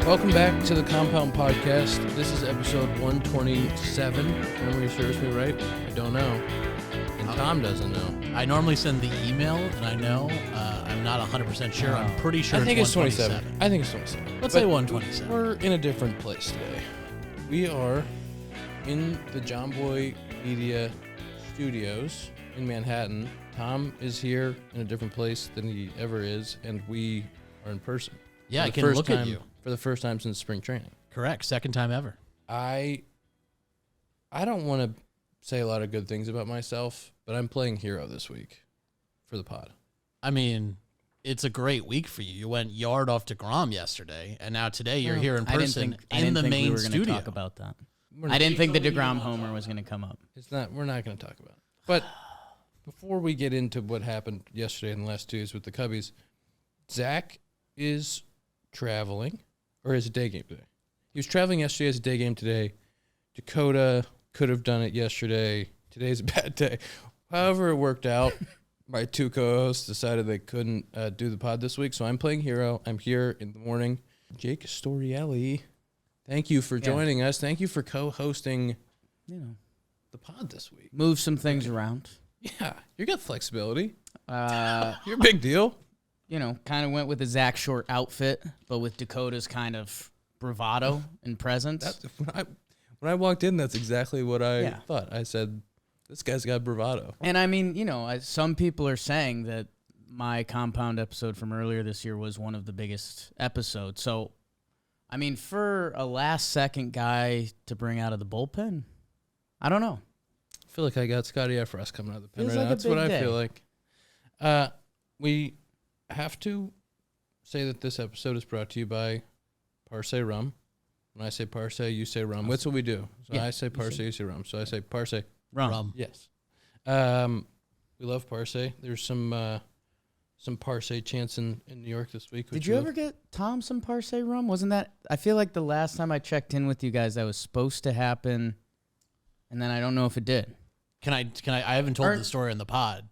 Welcome back to the Compound Podcast. This is episode 127. Memory serves me right? I don't know. And Tom doesn't know. I normally send the email, and I know. I'm not 100% sure. I'm pretty sure I think it's 127. 27. I think it's 27. Let's say 127. We're in a different place today. We are in the John Boy Media Studios in Manhattan. Tom is here in a different place than he ever is, and we are in person. Yeah, I can look at you. For the first time since spring training. Correct. Second time ever. I don't want to say a lot of good things about myself, but I'm playing hero this week for the pod. I mean, it's a great week for you. You went yard off DeGrom yesterday, and now today you're here in person in the main we were studio. Talk about that. I didn't think the DeGrom homer was going to come up. We're not going to talk about it. But before we get into what happened yesterday and the last 2 days with the Cubbies, Zack is traveling. Or is it day game today? He was traveling yesterday as a day game today. Dakota could have done it yesterday. Today's a bad day. However, it worked out. My 2 co-hosts decided they couldn't do the pod this week, so I'm playing hero. I'm here in the morning. Jake Storielli, thank you for joining us. Thank you for co-hosting the pod this week. Move some things around. Yeah, you got flexibility. You're a big deal. Kind of went with the Zack Short outfit, but with Dakota's kind of bravado and presence. When I walked in, that's exactly what I thought. I said, this guy's got bravado. And I mean, some people are saying that my Compound episode from earlier this year was one of the biggest episodes. So, I mean, for a last-second guy to bring out of the bullpen, I don't know. I feel like I got Scotty Efros coming out of the pen Feels right like now. a That's what big I day. feel like. We have to say that this episode is brought to you by Parse Rum. When I say Parse, you say rum. That's what we do. So I say Parse, you say rum. So I say Parse. Rum. Yes. We love Parse. There's some Parse chants in New York this week. Did you ever get Tom some Parse rum? Wasn't that? I feel like the last time I checked in with you guys, that was supposed to happen, and then I don't know if it did. Can I? I haven't told the story in the pod.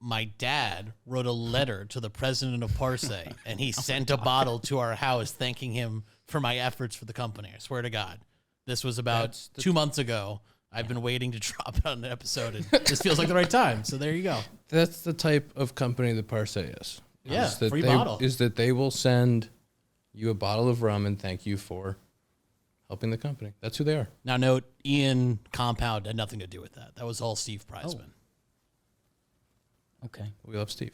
My dad wrote a letter to the president of Parse, and he sent a bottle to our house thanking him for my efforts for the company. I swear to God. This was about 2 months ago. I've been waiting to drop out an episode, and this feels like the right time. So there you go. That's the type of company that Parse is. Yeah, free bottle. bottle. Is that they will send you a bottle of rum and thank you for helping the company. That's who they are. Now, note, Ian Compound had nothing to do with that. That was all Steve Preisman. Okay. We love Steve.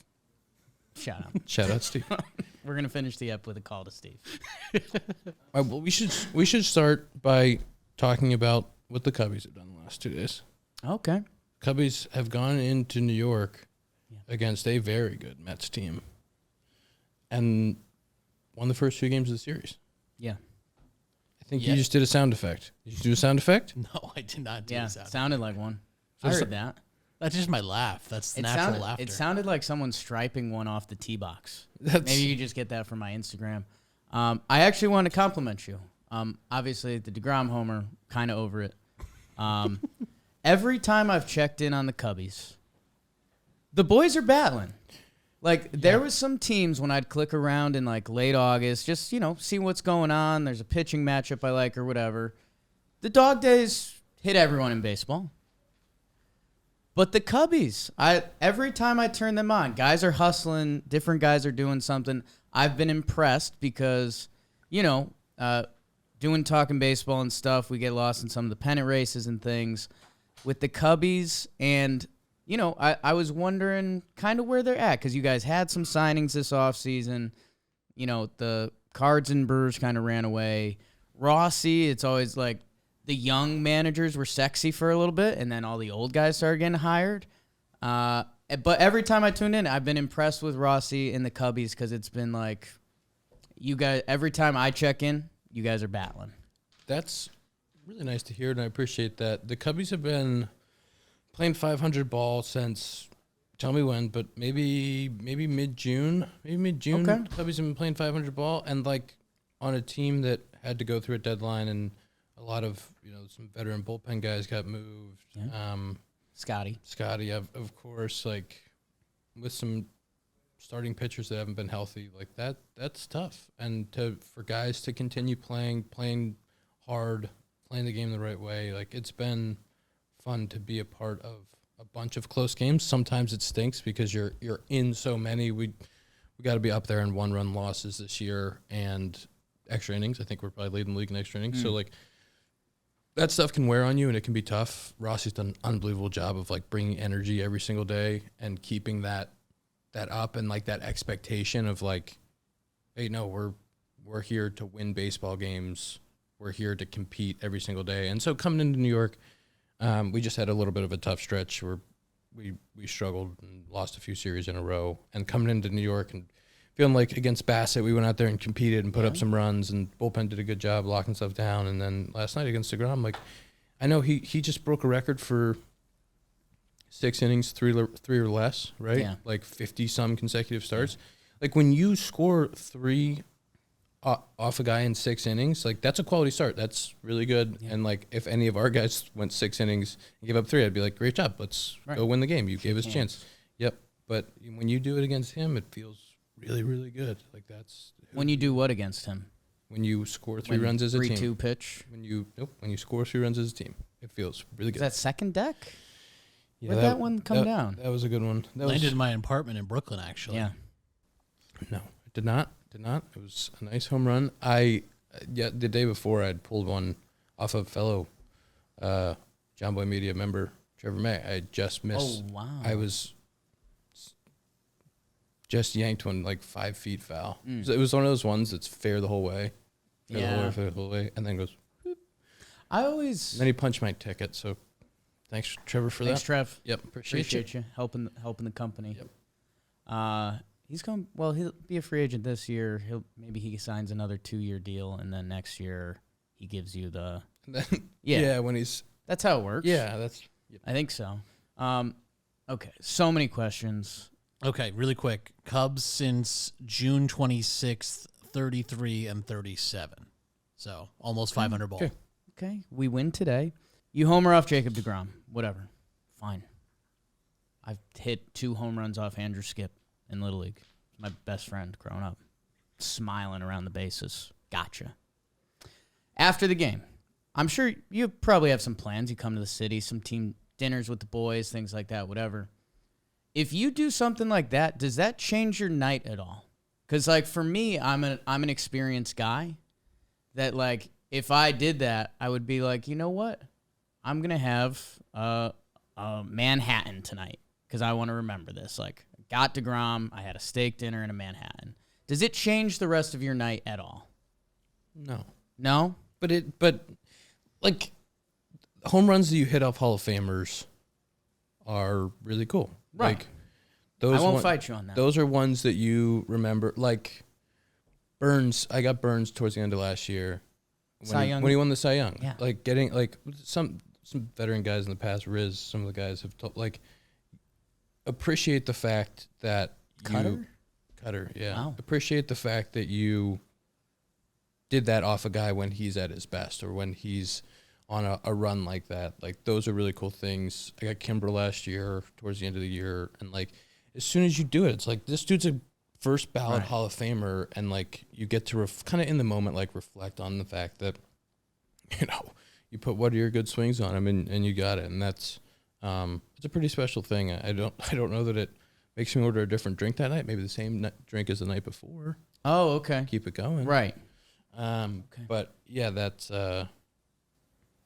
Shout out. Shout out, Steve. We're gonna finish the ep with a call to Steve. All right, well, we should start by talking about what the Cubbies have done the last 2 days. Okay. Cubbies have gone into New York against a very good Mets team and won the first 2 games of the series. Yeah. I think you just did a sound effect. Did you do a sound effect? No, I did not do Yeah. that. Sounded like one. So I heard that. That's just my laugh. That's natural laughter. It sounded like someone striping one off the tee box. That's- Maybe you just get that from my Instagram. I actually want to compliment you. Obviously, the DeGrom homer, kind of over it. Every time I've checked in on the Cubbies, the boys are battling. Like, there was some teams when I'd click around in, like, late August, just, see what's going on. There's a pitching matchup I like or whatever. The dog days hit everyone in baseball. But the Cubbies, every time I turn them on, guys are hustling, different guys are doing something. I've been impressed because, doing talking baseball and stuff, we get lost in some of the pennant races and things. With the Cubbies, and, I was wondering kind of where they're at because you guys had some signings this offseason. The Cards and Brewers kind of ran away. Rossi, it's always like, the young managers were sexy for a little bit, and then all the old guys started getting hired. But every time I tune in, I've been impressed with Rossi and the Cubbies because it's been like, you guys, every time I check in, you guys are battling. That's really nice to hear, and I appreciate that. The Cubbies have been playing 500 ball since, tell me when, but maybe mid-June. Maybe mid-June, Okay. The Cubbies have been playing 500 ball, and like on a team that had to go through a deadline and a lot of, some veteran bullpen guys got moved. Yeah. Scotty, Scotty, of course, like with some starting pitchers that haven't been healthy, like that's tough. And for guys to continue playing hard, playing the game the right way, like it's been fun to be a part of a bunch of close games. Sometimes it stinks because you're in so many. We got to be up there in 1-run losses this year and extra innings. I think we're probably leading the league in extra innings. So like that stuff can wear on you and it can be tough. Rossi's done an unbelievable job of like bringing energy every single day and keeping that up and like that expectation of like, hey, no, we're here to win baseball games. We're here to compete every single day. And so coming into New York, we just had a little bit of a tough stretch where we struggled and lost a few series in a row. And coming into New York and feeling like against Bassett, we went out there and competed and put up some runs, and bullpen did a good job locking stuff down. And then last night against DeGrom, like I know he just broke a record for 6 innings, three or less, right? Yeah. Like 50-some consecutive starts. Like when you score 3 off a guy in 6 innings, like that's a quality start. That's really good. Yeah. And like if any of our guys went 6 innings and gave up 3, I'd be like, great job. Let's go win the game. You gave us a chance. Yep. But when you do it against him, it feels really, really good. Like that's when you do what against him? When you score 3 runs as a team. 3-2 pitch. When you score 3 runs as a team, it feels really good. Is that second deck? Yeah, Where'd that one come down? That was a good one. That Landed in my apartment in Brooklyn, actually. Yeah. No, it did not. It was a nice home run. The day before I'd pulled one off of fellow John Boy Media member Trevor May. I just missed. Oh wow! I was just yanked one like 5 feet foul. It was one of those ones that's fair the whole way, fair the whole way, and then goes. Whoop. And then he punched my ticket. So thanks, Trevor, for that. Thanks, Trev. Yep, appreciate you helping the company. Yep. He's going. Well, he'll be a free agent this year. Maybe he signs another 2-year deal, and then next year he gives you the. When he's. That's how it works. Yeah, that's. Yep. I think so. Okay, so many questions. Okay, really quick. Cubs since June 26th, 33 and 37. So almost 500 ball. Okay, we win today. You homer off Jacob DeGrom. Whatever. Fine. I've hit 2 home runs off Andrew Skip in Little League. My best friend growing up. Smiling around the bases. Gotcha. After the game, I'm sure you probably have some plans. You come to the city, some team dinners with the boys, things like that, whatever. If you do something like that, does that change your night at all? Because, like, for me, I'm an experienced guy that, like, if I did that, I would be like, you know what? I'm going to have a Manhattan tonight because I want to remember this. Like, got DeGrom, I had a steak dinner and a Manhattan. Does it change the rest of your night at all? No. No? But like home runs that you hit off Hall of Famers are really cool. Right. Like those I won't fight you on that. Those are ones that you remember. Like Burns, I got Burns towards the end of last year when he won the Cy Young. Yeah. Like getting like some veteran guys in the past, Riz, some of the guys have like appreciate the fact that Cutter, yeah. Wow. Appreciate the fact that you did that off a guy when he's at his best or when he's on a run like that. Like, those are really cool things. I got Kimber last year, towards the end of the year, and, like, as soon as you do it, it's like, this dude's a first ballot Hall of Famer, and, like, you get to kind of in the moment, like, reflect on the fact that, you know, you put what are your good swings on him, and you got it, and that's it's a pretty special thing. I don't know that it makes me order a different drink that night, maybe the same drink as the night before. Oh, okay. Keep it going. Right. Okay. But yeah, that's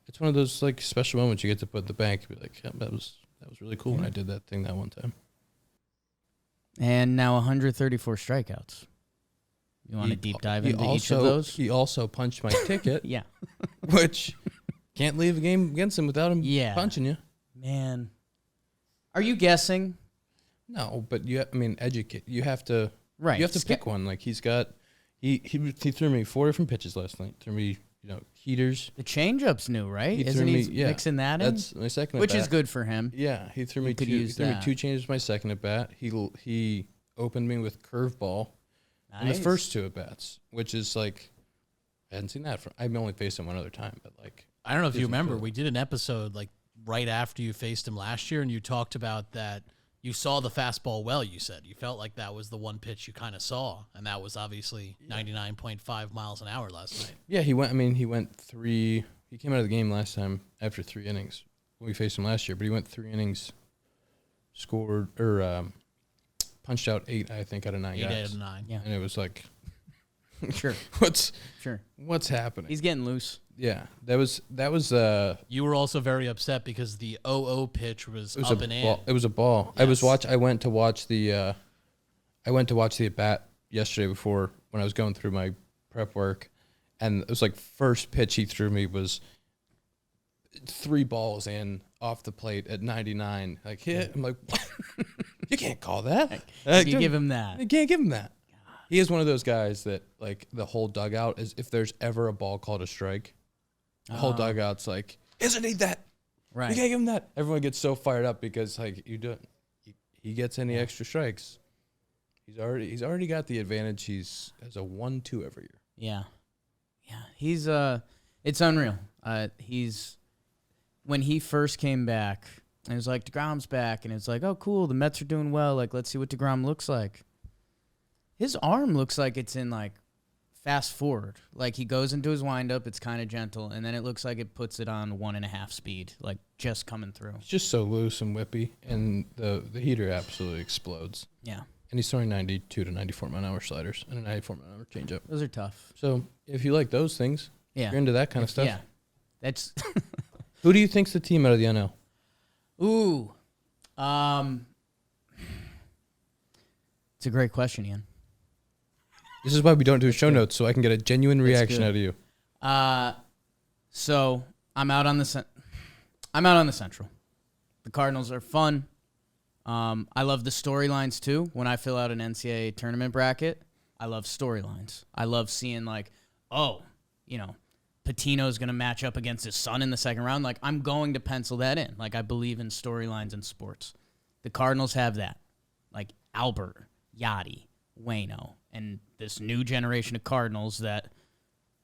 it's one of those like special moments you get to put in the bank. Be like, yeah, that was really cool when I did that thing that one time. And now 134 strikeouts. You want to deep dive into each of those? He also punched my ticket. Yeah. Which can't leave a game against him without him punching you. Man. Are you guessing? No, but educate. You have to. Right. You have to pick one. Like, he's got. He threw me 4 different pitches last night. Threw me, heaters. The changeup's new, right? Isn't he mixing that in? That's my second at Which bat. is good for him. Yeah, he threw me 2 changes my second at bat. He opened me with curveball in the first 2 at bats, which is like, I hadn't seen that. I've only faced him one other time, but like, I don't know if you remember, we did an episode like right after you faced him last year, and you talked about that You saw the fastball well, you said. You felt like that was the one pitch you kind of saw, and that was obviously 99.5 miles an hour last night. Yeah, he went 3. He came out of the game last time after 3 innings. We faced him last year, but he went 3 innings, scored, or punched out 8, I think, out of 9 guys. 8 out of 9. Yeah. And it was like, Sure. What's happening? He's getting loose. Yeah, that was. You were also very upset because the 0-0 pitch was up and in. It was a ball. Yes. I went to watch the at bat yesterday before when I was going through my prep work, and it was like first pitch he threw me was 3 balls in off the plate at 99. Like hit. I'm like, you can't call that. You give him that. You can't give him that. He is one of those guys that, like, the whole dugout is, if there's ever a ball called a strike, the whole dugout's like, isn't he that? Right. You can't give him that. Everyone gets so fired up because, like, he gets any extra strikes. He's already got the advantage. He's has a 1-2 every year. Yeah. He's it's unreal. When he first came back, and it was like, DeGrom's back, and it's like, oh cool, the Mets are doing well. Like, let's see what DeGrom looks like. His arm looks like it's in, like, fast forward. Like, he goes into his windup, it's kind of gentle, and then it looks like it puts it on 1.5 speed, like, just coming through. It's just so loose and whippy, and the heater absolutely explodes. Yeah. And he's throwing 92 to 94 mile-an-hour sliders and a 94 mile-an-hour changeup. Those are tough. So if you like those things, Yeah. you're into that kind of stuff. Yeah. That's Who do you think's the team out of the NL? Ooh. It's a great question, Ian. This is why we don't do show notes, so I can get a genuine reaction good. out of you. So I'm out on the Central. The Cardinals are fun. I love the storylines too. When I fill out an NCAA tournament bracket, I love storylines. I love seeing, like, Patino's going to match up against his son in the second round. Like, I'm going to pencil that in. Like, I believe in storylines in sports. The Cardinals have that. Like, Albert, Yachty, Waino, and this new generation of Cardinals that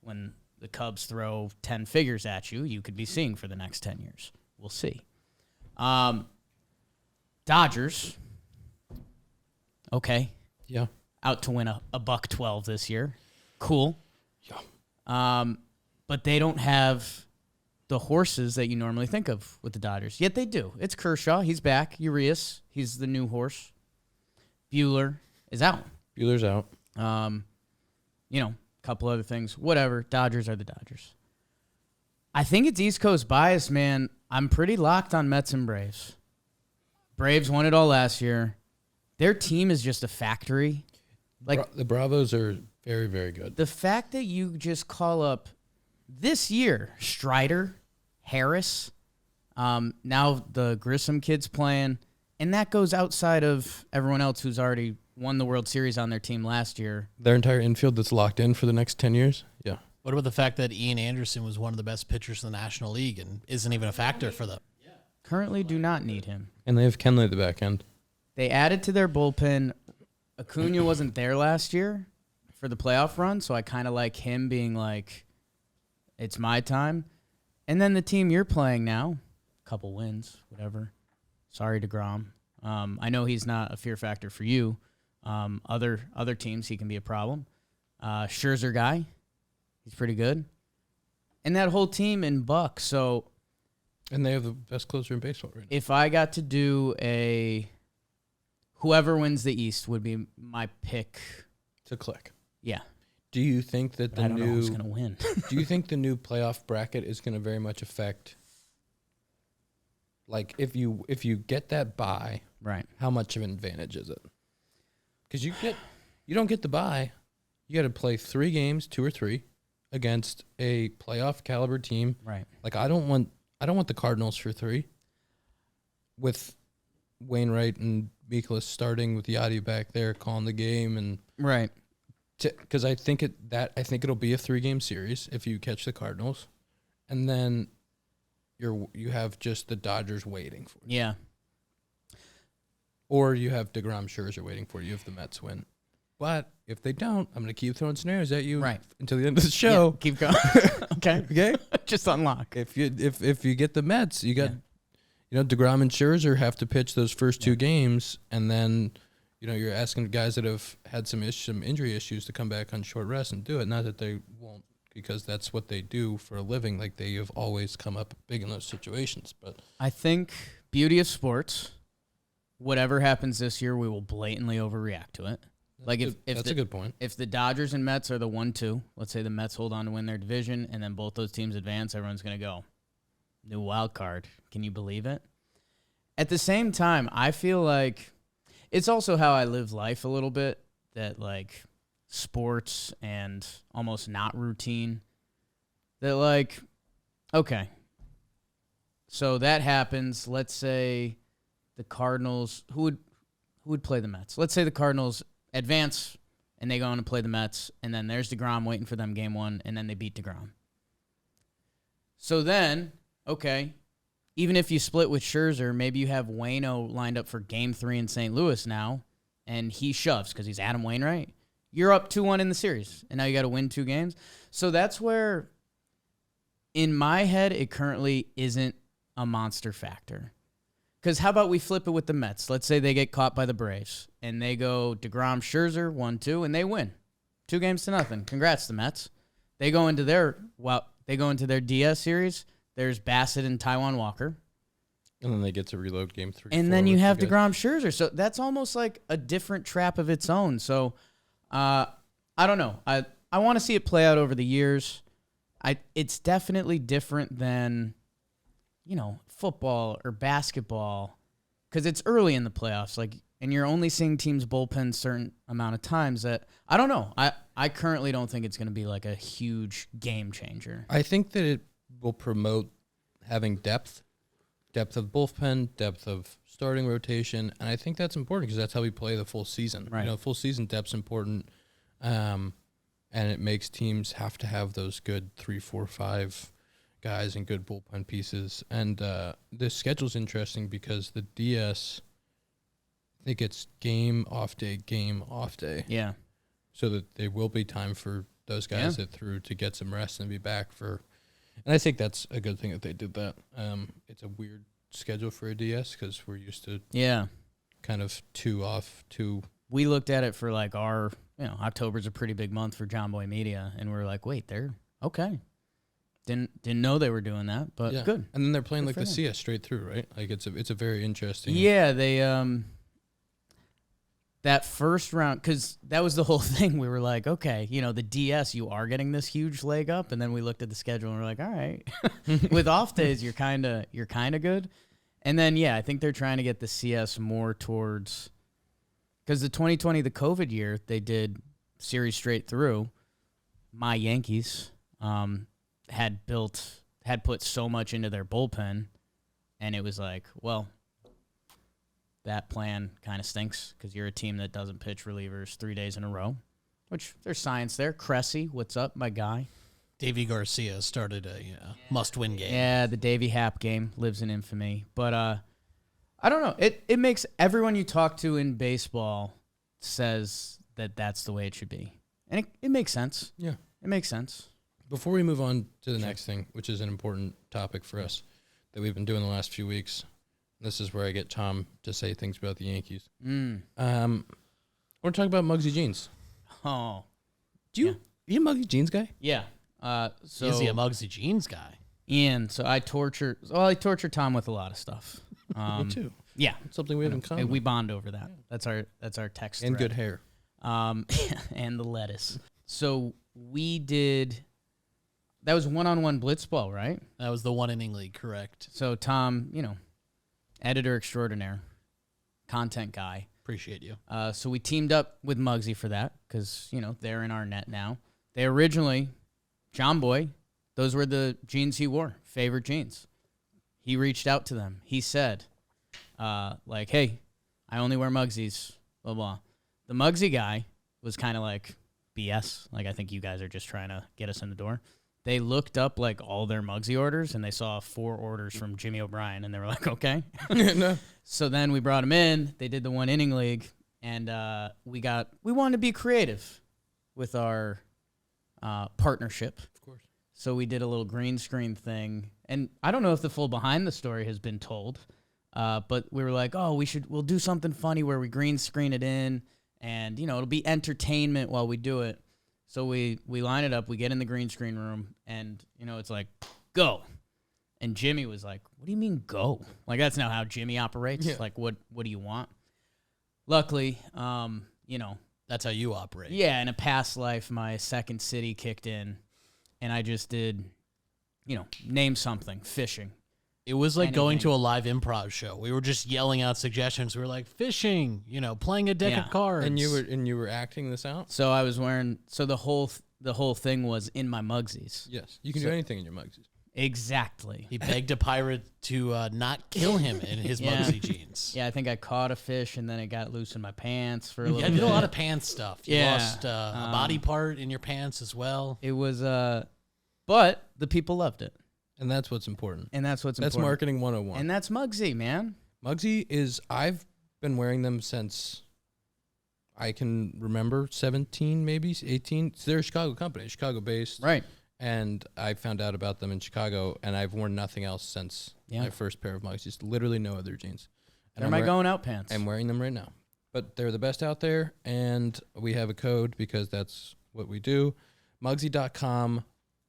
when the Cubs throw 10 figures at you, you could be seeing for the next 10 years. We'll see. Dodgers. Okay. Yeah. Out to win a $112 this year. Cool. Yeah. But they don't have the horses that you normally think of with the Dodgers. Yet they do. It's Kershaw. He's back. Urias. He's the new horse. Buehler is out. Buehler's out. A couple other things. Whatever. Dodgers are the Dodgers. I think it's East Coast bias, man. I'm pretty locked on Mets and Braves. Braves won it all last year. Their team is just a factory. Like, the Bravos are very, very good. the fact that you just call up this year Strider, Harris, now the Grissom kids playing, and that goes outside of everyone else who's already won the World Series on their team last year. Their entire infield that's locked in for the next 10 years? Yeah. What about the fact that Ian Anderson was one of the best pitchers in the National League and isn't even a factor for them? Currently do not need him. And they have Kenley at the back end. They added to their bullpen. Acuna wasn't there last year for the playoff run, so I kind of like him being like, it's my time. And then the team you're playing now, couple wins, whatever. Sorry, DeGrom. I know he's not a fear factor for you. Other teams, he can be a problem. Scherzer guy, he's pretty good. And that whole team in Buck, so... And they have the best closer in baseball right now. If I got to do whoever wins the East would be my pick. To click. Yeah. Do you think that I don't know who's going to win. Do you think the new playoff bracket is going to very much affect, like, if you get that bye, Right. how much of an advantage is it? Because you don't get the bye, you got to play 3 games, 2 or 3, against a playoff caliber team. Right. Like, I don't want the Cardinals for 3, with Wainwright and Mikolas starting with Yachty back there calling the game, and Right. because I think it'll be a 3-game series if you catch the Cardinals, and then you have just the Dodgers waiting for you. Yeah. Or you have DeGrom, Scherzer waiting for you if the Mets win. But if they don't, I'm going to keep throwing scenarios at you until the end of the show. Yeah, keep going. Okay. Okay? Just unlock. If you get the Mets, you DeGrom and Scherzer have to pitch those first 2 games, and then, you're asking guys that have had some injury issues to come back on short rest and do it. Not that they won't, because that's what they do for a living. Like, they have always come up big in those situations. But I think beauty of sports, whatever happens this year, we will blatantly overreact to it. Like if that's a good point. If the Dodgers and Mets are the 1-2, let's say the Mets hold on to win their division, and then both those teams advance, everyone's going to go, new wild card. Can you believe it? At the same time, I feel like it's also how I live life a little bit, that like sports and almost not routine, that like, okay, so that happens. Let's say the Cardinals, who would play the Mets? Let's say the Cardinals advance and they go on to play the Mets, and then there's DeGrom waiting for them game 1, and then they beat DeGrom. So then, okay, even if you split with Scherzer, maybe you have Waino lined up for game 3 in St. Louis now, and he shoves because he's Adam Wainwright. You're up 2-1 in the series, and now you got to win 2 games. So that's where, in my head, it currently isn't a monster factor. Because how about we flip it with the Mets? Let's say they get caught by the Braves, and they go DeGrom, Scherzer, 1-2, and they win 2-0. Congrats, the Mets. They go into their DS series. There's Bassett and Taijuan Walker. And then they get to reload game 3. And then you have DeGrom, Scherzer. So that's almost like a different trap of its own. So I don't know. I want to see it play out over the years. It's definitely different than, football or basketball, because it's early in the playoffs, and you're only seeing teams bullpen certain amount of times. That I don't know. I currently don't think it's going to be like a huge game changer. I think that it will promote having depth of bullpen, depth of starting rotation, and I think that's important because that's how we play the full season. Right. Full season depth's important, and it makes teams have to have those good 3, 4, 5 guys and good bullpen pieces. And this schedule's interesting because the DS, I think it's game off day. Yeah. So that there will be time for those guys that threw to get some rest and be back for. And I think that's a good thing that they did that. It's a weird schedule for a DS because we're used to kind of 2 off, 2. We looked at it for like our, October's a pretty big month for John Boy Media, and we're like, wait, they're okay. Didn't know they were doing that, but good. And then they're playing good like the CS straight through, right? Like it's a very interesting. Yeah, they that first round, because that was the whole thing. We were like, okay, the DS, you are getting this huge leg up, and then we looked at the schedule and we're like, all right, with off days, you're kind of good. And then I think they're trying to get the CS more towards, because the 2020, the COVID year, they did series straight through. My Yankees had put so much into their bullpen, and it was like, well, that plan kind of stinks because you're a team that doesn't pitch relievers 3 days in a row, which there's science there. Cressy, what's up, my guy? Davey Garcia started a must-win game. Yeah, the Davey Happ game lives in infamy. But I don't know. It makes everyone you talk to in baseball says that that's the way it should be. And it makes sense. Yeah. It makes sense. Before we move on to the next thing, which is an important topic for us that we've been doing the last few weeks, this is where I get Tom to say things about the Yankees. I want to talk about Mugsy Jeans. Oh. Are you a Mugsy Jeans guy? Yeah. So Is he a Mugsy Jeans guy? Ian, so I torture Tom with a lot of stuff. Me too. Yeah. It's something we have in common. We bond over that. That's our text And thread. good hair. And the lettuce. So we did. That was one-on-one blitzball, right? That was the 1 inning league, correct? So Tom, editor extraordinaire, content guy. Appreciate you. So we teamed up with Mugsy for that because they're in our net now. They originally, John Boy, those were the jeans he wore, favorite jeans. He reached out to them. He said, hey, I only wear Mugsies, blah, blah. The Mugsy guy was kind of like BS. Like, I think you guys are just trying to get us in the door. They looked up, all their Mugsy orders, and they saw 4 orders from Jimmy O'Brien, and they were like, okay. No. So then we brought him in. They did the 1 inning league, and we wanted to be creative with our partnership. Of course. So we did a little green screen thing, and I don't know if the full behind the story has been told, But we were like, oh, we'll do something funny where we green screen it in, and it'll be entertainment while we do it. So we line it up, we get in the green screen room, and it's like, go. And Jimmy was like, what do you mean go? Like, that's not how Jimmy operates. Yeah. Like, what do you want? Luckily, That's how you operate. yeah, in a past life, my second city kicked in, and I just did, name something, fishing. It was like going Anything. to a live improv show. We were just yelling out suggestions. We were like fishing, playing a deck of cards. And you were acting this out? So I was wearing, the whole thing was in my Mugsies. Yes. You can do anything in your Mugsies. Exactly. He begged a pirate to not kill him in his Yeah. Mugsy jeans. Yeah, I think I caught a fish and then it got loose in my pants for a little Yeah, you bit. did a lot of pants stuff. You Yeah. lost a body part in your pants as well. It was, but the people loved it. And that's what's important. And that's what's That's important. marketing 101. And that's Mugsy, man. Mugsy I've been wearing them since I can remember, 17, maybe 18. They're a Chicago company, Chicago based. Right. And I found out about them in Chicago, and I've worn nothing else since Yeah. my first pair of Mugsies. Literally no other jeans. And They're my going out pants. I'm wearing them right now. But they're the best out there, and we have a code because that's what we do. Mugsy.com,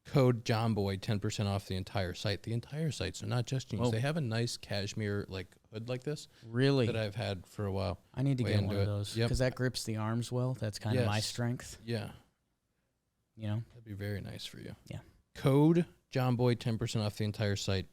code JOHNBOY, 10% off the entire site. The entire site, so not just jeans. Whoa. They have a nice cashmere hood like this Really? that I've had for a while. I need to Way get into one of it. those Yep. because that grips the arms well. That's kind of my Yes. strength. Yeah, that'd be very nice for you. Yeah. Code JOHNBOY, 10% off the entire site.